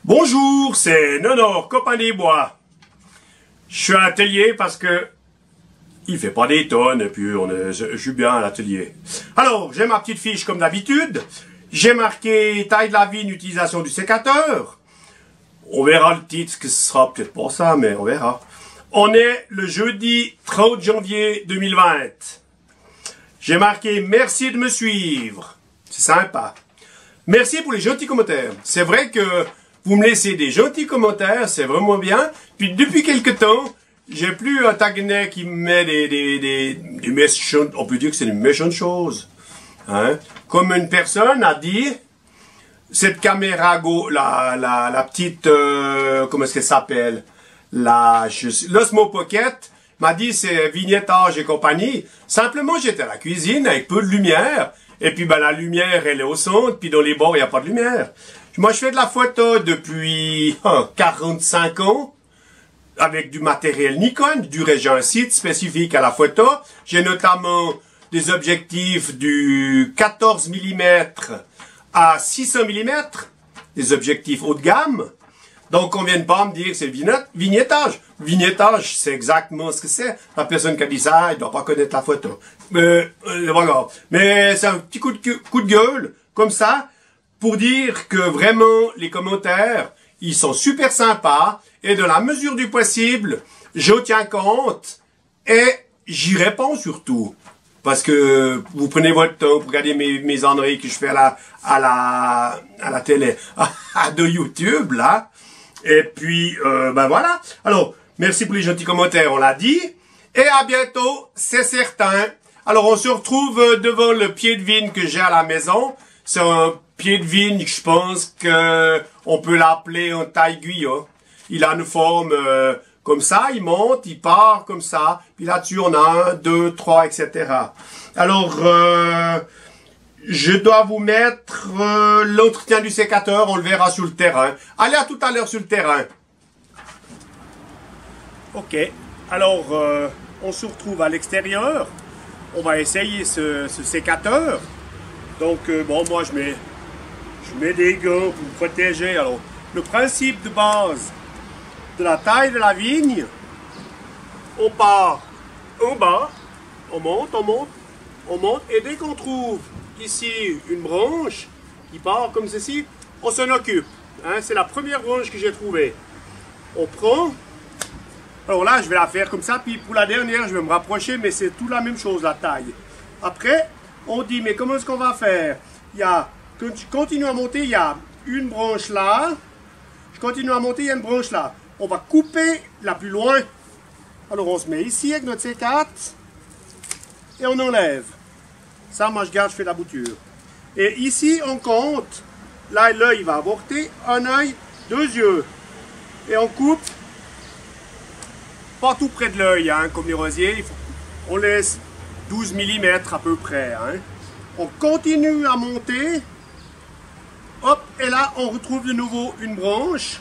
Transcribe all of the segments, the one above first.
Bonjour, c'est Nono, copain des bois. Je suis à l'atelier parce que il fait pas des tonnes et puis je suis bien à l'atelier. Alors, j'ai ma petite fiche comme d'habitude. J'ai marqué taille de la vigne, utilisation du sécateur. On verra le titre, que ce sera peut-être pas ça, mais on verra. On est le jeudi 30 janvier 2020. J'ai marqué merci de me suivre. C'est sympa. Merci pour les gentils commentaires. C'est vrai que vous me laissez des gentils commentaires, c'est vraiment bien. Puis depuis quelque temps, j'ai plus un tagnet qui me met des méchantes, on peut dire que c'est une méchante chose. Hein? Comme une personne a dit, cette caméra la petite, comment est-ce qu'elle s'appelle? L'Osmo Pocket m'a dit c'est vignettage et compagnie. Simplement j'étais à la cuisine avec peu de lumière. Et puis ben la lumière elle est au centre, puis dans les bords il n'y a pas de lumière. Moi je fais de la photo depuis 45 ans avec du matériel Nikon. J'ai un site spécifique à la photo. J'ai notamment des objectifs du 14 mm à 600 mm, des objectifs haut de gamme. Donc on vient pas me dire que c'est le vignettage. Vignettage, c'est exactement ce que c'est. La personne qui a dit ça, elle doit pas connaître la photo. Voilà. Mais c'est un petit coup de gueule, comme ça, pour dire que vraiment, les commentaires, ils sont super sympas, et de la mesure du possible, je tiens compte, et j'y réponds surtout. Parce que vous prenez votre temps pour regarder mes ennuis que je fais à la télé, de YouTube, là. Et puis, ben voilà. Alors, merci pour les gentils commentaires, on l'a dit. Et à bientôt, c'est certain. Alors, on se retrouve devant le pied de vigne que j'ai à la maison. C'est un pied de vigne, je pense que on peut l'appeler un taille-guyot. Il a une forme comme ça, il monte, il part comme ça. Puis là-dessus, on a 1, 2, 3, etc. Alors, je dois vous mettre l'entretien du sécateur, on le verra sur le terrain. Allez, à tout à l'heure sur le terrain. Ok, alors on se retrouve à l'extérieur. On va essayer ce sécateur. Donc, bon, moi je mets des gants pour me protéger. Alors, le principe de base de la taille de la vigne, on part en bas, on monte, et dès qu'on trouve ici une branche qui part comme ceci, on s'en occupe. Hein, c'est la première branche que j'ai trouvée. On prend. Alors là, je vais la faire comme ça, puis pour la dernière, je vais me rapprocher, mais c'est tout la même chose, la taille. Après, on dit, mais comment est-ce qu'on va faire? Quand tu continues à monter, il y a une branche là. Je continue à monter, il y a une branche là. On va couper la plus loin. Alors on se met ici avec notre C4 et on enlève. Ça, moi je garde, je fais la bouture. Et ici, on compte. Là, l'œil va avorter. Un œil, 2 yeux. Et on coupe. Pas tout près de l'œil, hein, comme les rosiers. On laisse 12 mm à peu près. Hein. On continue à monter. Hop, et là, on retrouve de nouveau une branche.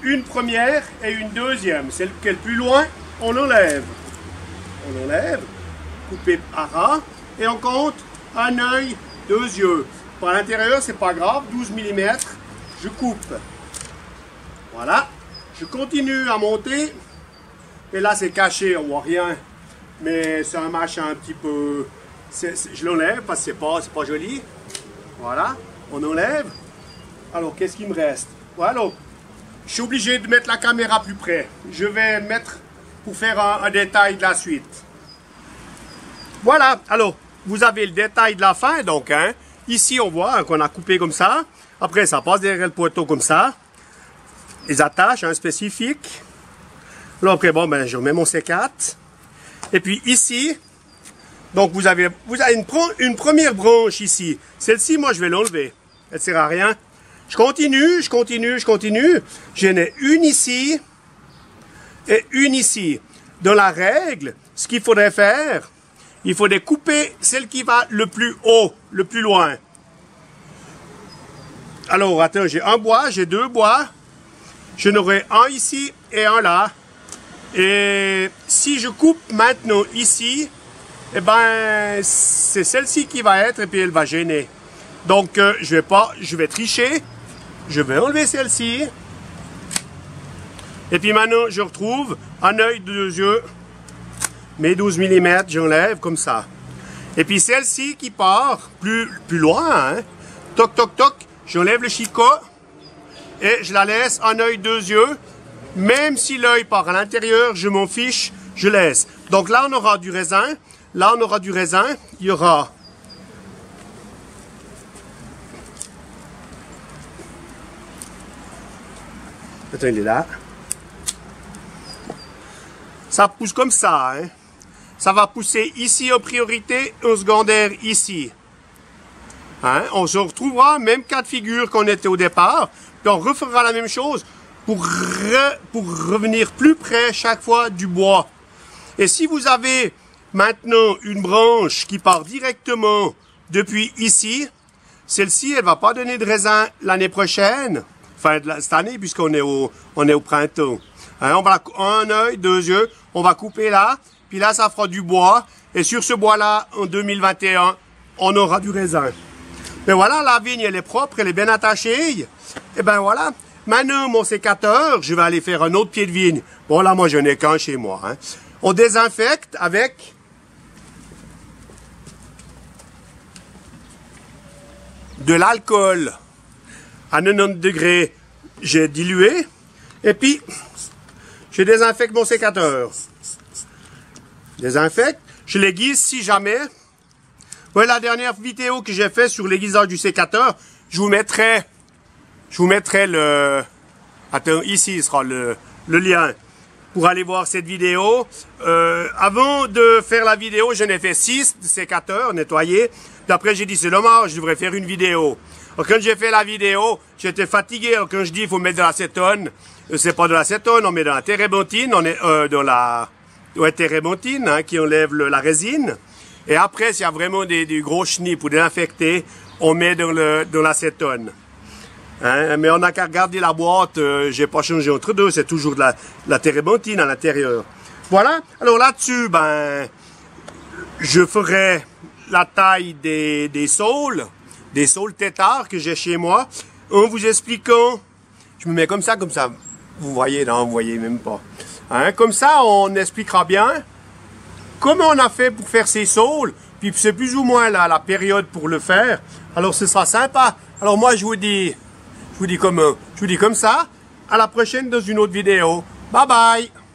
Une première et une deuxième. Celle qui est le plus loin, on enlève. On enlève. Couper à ras. Et on compte un œil, 2 yeux. Par l'intérieur, c'est pas grave, 12 mm. Je coupe. Voilà. Je continue à monter. Et là, c'est caché, on voit rien. Mais c'est un machin un petit peu... je l'enlève parce que c'est pas joli. Voilà. On enlève. Alors, qu'est-ce qu'il me reste? Voilà. Je suis obligé de mettre la caméra plus près. Je vais mettre pour faire un détail de la suite. Voilà. Alors, vous avez le détail de la fin. Donc, hein, ici, on voit qu'on a coupé comme ça. Après, ça passe derrière le poteau comme ça. Les attaches spécifiques. Là, après, bon, ben, je mets mon C4. Et puis ici, donc vous avez une première branche ici. Celle-ci, moi, je vais l'enlever. Elle ne sert à rien. Je continue. J'en ai une ici et une ici. Dans la règle, ce qu'il faudrait faire, il faudrait couper celle qui va le plus haut, le plus loin. Alors, attends, j'ai un bois, j'ai 2 bois. Je n'aurai un ici et un là. Et si je coupe maintenant ici, eh ben, c'est celle-ci qui va être et puis elle va gêner. Donc, je vais tricher. je vais enlever celle-ci. Et puis maintenant, je retrouve un œil de 2 yeux. Mes 12 mm, j'enlève comme ça. Et puis celle-ci qui part plus loin, hein. Toc, toc, toc, j'enlève le chicot. Et je la laisse un œil, 2 yeux. Même si l'œil part à l'intérieur, je m'en fiche, je laisse. Donc là, on aura du raisin. Là, on aura du raisin. Il y aura... Attends, il est là. Ça pousse comme ça, hein. Ça va pousser ici en priorité, en secondaire ici. Hein? On se retrouvera même cas de figure qu'on était au départ, puis on refera la même chose pour revenir plus près chaque fois du bois. Et si vous avez maintenant une branche qui part directement depuis ici, celle-ci, elle va pas donner de raisin l'année prochaine, enfin cette année puisqu'on est au printemps. Hein? On va un œil, 2 yeux, on va couper là, puis là ça fera du bois, et sur ce bois-là, en 2021, on aura du raisin. Mais voilà, la vigne, elle est propre, elle est bien attachée. Et ben voilà. Maintenant, mon sécateur, je vais aller faire un autre pied de vigne. Bon, là, moi, je n'ai qu'un chez moi. Hein. On désinfecte avec de l'alcool à 90 degrés. J'ai dilué. Et puis, je désinfecte mon sécateur. Désinfecte. Je l'aiguise si jamais. Ouais, la dernière vidéo que j'ai fait sur l'aiguisage du sécateur, je vous mettrai le... Attends, ici il sera le lien pour aller voir cette vidéo. Avant de faire la vidéo, j'en ai fait 6 sécateurs nettoyés. Puis après, j'ai dit, c'est dommage, je devrais faire une vidéo. Alors, quand j'ai fait la vidéo, j'étais fatigué. Alors, quand je dis, il faut mettre de l'acétone, c'est pas de l'acétone, on met de la térébenthine, on est dans la térébenthine, hein, qui enlève la résine. Et après, s'il y a vraiment des gros chenilles pour désinfecter, on met dans l'acétone. Hein? Mais on n'a qu'à regarder la boîte, j'ai pas changé entre deux, c'est toujours de la térébenthine à l'intérieur. Voilà. Alors là-dessus, ben, je ferai la taille des saules têtards que j'ai chez moi, en vous expliquant. Je me mets comme ça, vous voyez, non, vous voyez même pas. Hein? Comme ça, on expliquera bien comment on a fait pour faire ces saules, puis c'est plus ou moins la période pour le faire. Alors ce sera sympa. Alors moi je vous dis comme ça. À la prochaine dans une autre vidéo. Bye bye.